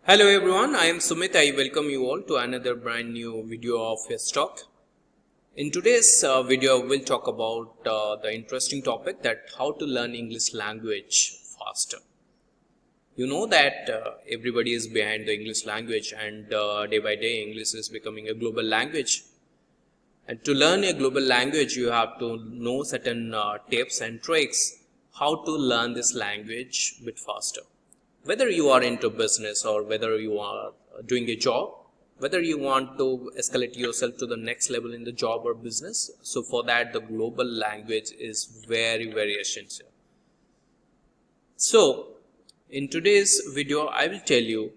Hello everyone, I am Sumit. I welcome you all to another brand new video of HisTalk. In today's video, we'll talk about the interesting topic that how to learn English language faster. You know that everybody is behind the English language and day by day English is becoming a global language. And to learn a global language, you have to know certain tips and tricks how to learn this language a bit faster. Whether you are into business or whether you are doing a job, whether you want to escalate yourself to the next level in the job or business, so for that the global language is very essential. So in today's video I will tell you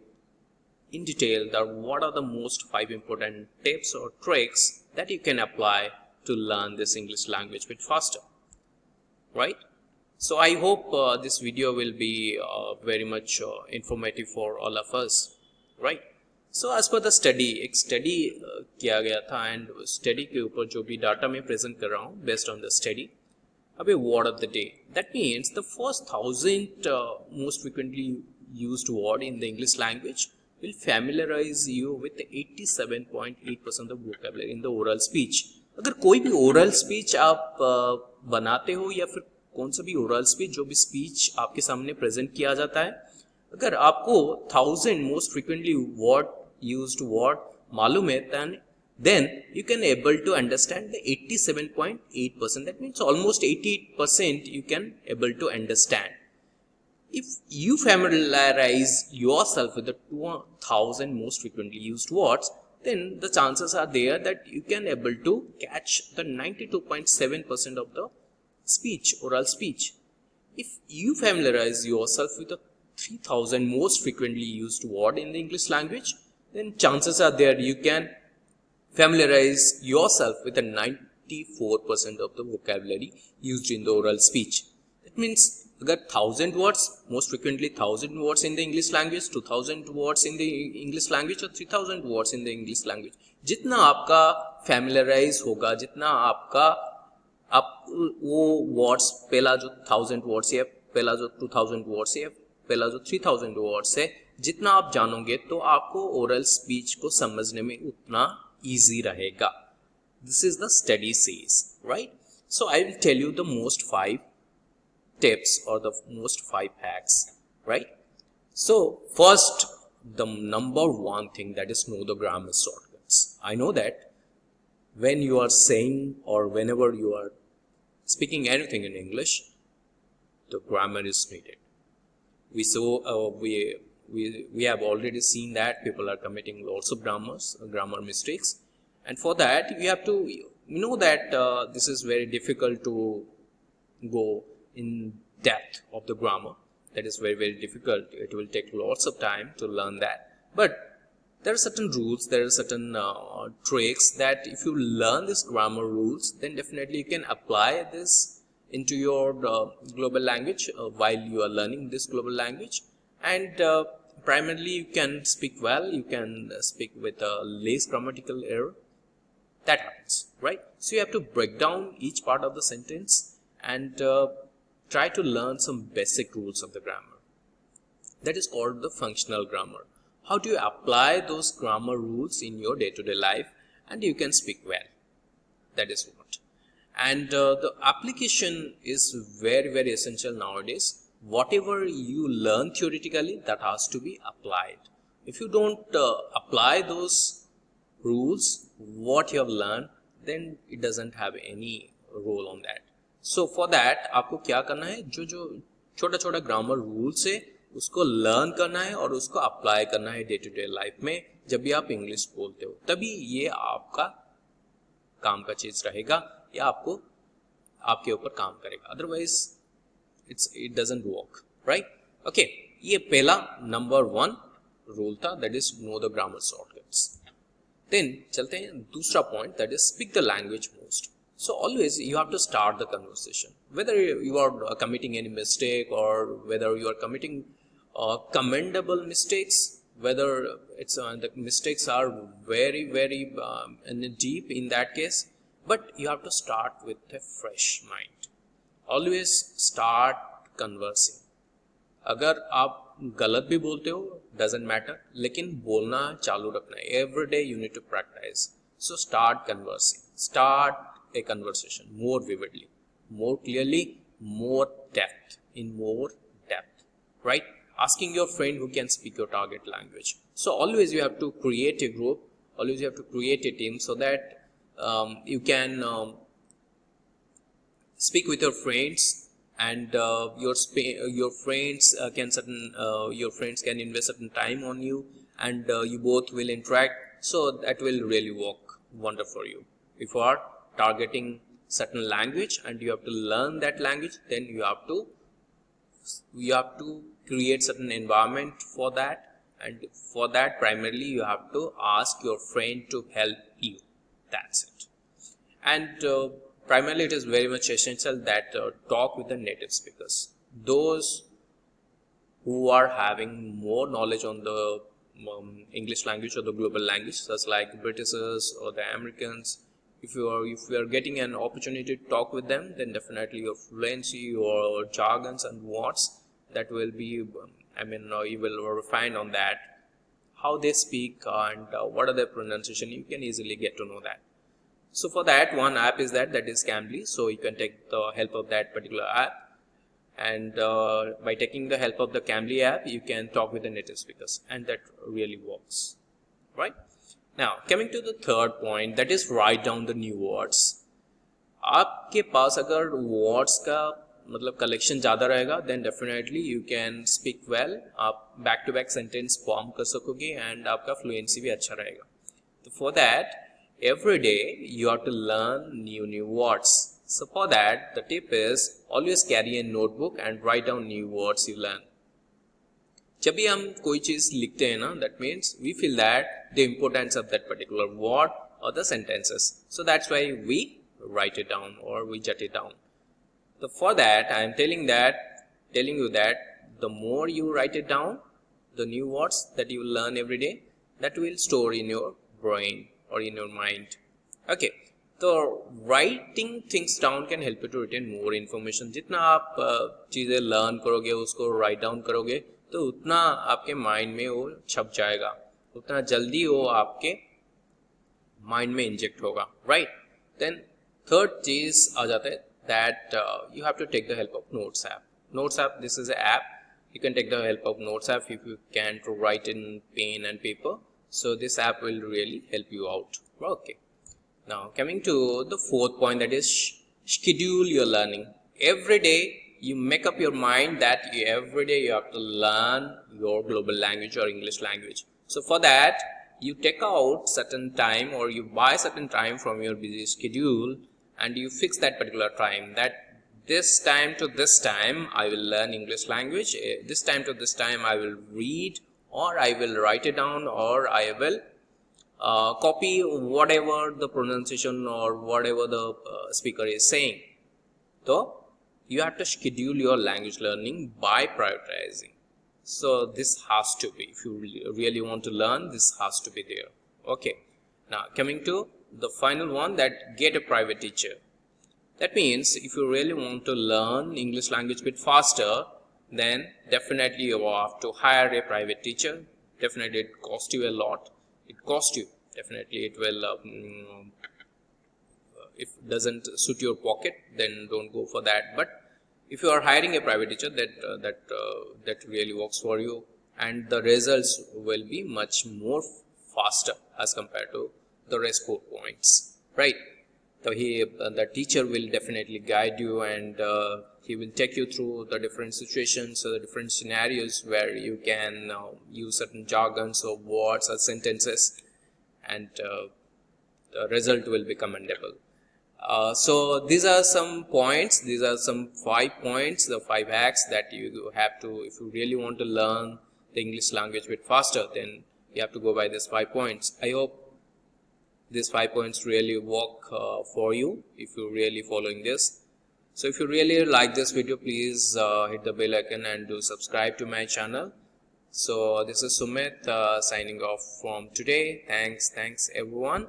in detail that what are the most 5 important tips or tricks that you can apply to learn this English language a bit faster, right? So I hope this video will be very much informative for all of us, right? So as per the study, एक study किया गया था and study के ऊपर जो भी data मैं present कर रहा हूँ based on the study, अबे word of the day. That means the first 1000 most frequently used word in the English language will familiarize you with 87.8% of vocabulary in the oral speech. अगर कोई भी oral speech आप बनाते हो या फिर कौन सा भी ओरल स्पीच जो भी स्पीच आपके सामने प्रेजेंट किया जाता है, अगर आपको 1000 most frequently word used word मालूम है then you can able to understand the 87.8%. that means almost 88% you can able to understand. If you familiarize yourself with the 2000 most frequently used words, then the chances are there that you can able to catch the 92.7% of the speech, oral speech. If you familiarize yourself with the 3000 most frequently used word in the English language, then chances are there you can familiarize yourself with the 94% of the vocabulary used in the oral speech. That means agar 1000 words, most frequently 1000 words in the English language, 2000 words in the English language or 3000 words in the English language, जितना आपका familiarize होगा, जितना आपका आप वो words पहला जो 1000 words है, पहला जो 2000 वर्ड्स है, पहला जो 3000 वर्ड्स है, जितना आप जानोगे तो आपको ओरल स्पीच को समझने में उतना इजी रहेगा. This is the study says, right? So I will tell you the most 5 tips or the most 5 hacks, right? So first, the number one thing, that is know the grammar shortcuts. I know that when you are saying or whenever you are speaking anything in English, the grammar is needed. We have already seen that people are committing lots of grammar mistakes, and for that we have to know that this is very difficult to go in depth of the grammar. That is very difficult. It will take lots of time to learn that, but there are certain rules, there are certain tricks that if you learn these grammar rules, then definitely you can apply this into your global language while you are learning this global language. And primarily you can speak well, you can speak with less grammatical error. That happens, right? So you have to break down each part of the sentence and try to learn some basic rules of the grammar. That is called the functional grammar. How do you apply those grammar rules in your day-to-day life and you can speak well? That is what. And the application is very essential nowadays. Whatever you learn theoretically, that has to be applied. If you don't apply those rules, what you have learned, then it doesn't have any role on that. So for that, आपको क्या करना है, जो छोटा grammar rules है उसको learn करना है और उसको अप्लाई करना है डे टू डे लाइफ में. जब भी आप इंग्लिश बोलते हो तभी ये आपका काम का चीज रहेगा, या आपके ऊपर काम करेगा. Otherwise it doesn't work, right? Okay, ये पहला नंबर 1 रूल था, that is no the grammar shortcuts. Then चलते हैं दूसरा point, that is speak the language most. So always you have to start the conversation, whether you are committing any mistake or whether you are committing commendable mistakes, whether it's the mistakes are very deep in that case, but you have to start with a fresh mind. Always start conversing. अगर आप गलत भी बोलते हो, doesn't matter, लेकिन बोलना चालू रखना है. Every day you need to practice. So start conversing. Start a conversation more vividly, more clearly, more depth, in more depth, right? Asking your friend who can speak your target language. So always you have to create a group, always you have to create a team so that you can speak with your friends, and your friends your friends can invest certain time on you, and you both will interact. So that will really work wonder for you. If you are targeting certain language and you have to learn that language, then you have to create certain environment for that, and for that primarily you have to ask your friend to help you. That's it. And primarily it is very much essential that talk with the native speakers, those who are having more knowledge on the English language or the global language, such like Britishers or the Americans. If you are getting an opportunity to talk with them, then definitely your fluency or jargons and words, that will be you will refine on that, how they speak and what are their pronunciation. You can easily get to know that. So for that, one app is that is Cambly. So you can take the help of that particular app, and by taking the help of the Cambly app, you can talk with the native speakers, and that really works, right? Now coming to the third point, that is write down the new words. आपके पास अगर words का मतलब collection ज़्यादा रहेगा, then definitely you can speak well. आप back to back sentence form कर सकोगे, and आपका fluency भी अच्छा रहेगा. So for that, every day you have to learn new words. So for that, the tip is always carry a notebook and write down new words you learn. जब भी हम कोई चीज लिखते हैं ना, that means we feel that the importance of that particular word or the sentences. So that's why we write it down or we jot it down. So for that, I am telling you that the more you write it down, the new words that you learn every day, that will store in your brain or in your mind. Okay, so writing things down can help you to retain more information. जितना आप चीजें learn करोगे, उसको write down करोगे, तो उतना आपके mind में वो छप जाएगा, उतना जल्दी वो आपके mind में inject होगा, right? Then third चीज आ जाता है that you have to take the help of Notes app. Notes app, this is an app. You can take the help of Notes app if you can to write in pen and paper. So this app will really help you out. Okay. Now coming to the fourth point, that is schedule your learning. Every day you make up your mind that every day you have to learn your global language or English language. So for that, you take out certain time or you buy certain time from your busy schedule, and you fix that particular time, that this time to this time I will learn English language, this time to this time I will read, or I will write it down, or I will copy whatever the pronunciation or whatever the speaker is saying. So you have to schedule your language learning by prioritizing. So this has to be, if you really want to learn, this has to be there. Okay. Now coming to the final one, that get a private teacher. That means if you really want to learn English language a bit faster, then definitely you have to hire a private teacher. Definitely it costs you a lot. It costs you. Definitely it will, if it doesn't suit your pocket, then don't go for that. But if you are hiring a private teacher, that really works for you, and the results will be much more faster as compared to the rest 4 points, right? So the teacher will definitely guide you, and he will take you through the different situations, the different scenarios where you can use certain jargons or words or sentences, and the result will be commendable. So these are some points, these are some 5 points, the 5 hacks that you have to, if you really want to learn the English language a bit faster, then you have to go by these 5 points. I hope these 5 points really work for you if you're really following this. So if you really like this video, please hit the bell icon and do subscribe to my channel. So this is Sumit signing off from today. Thanks everyone.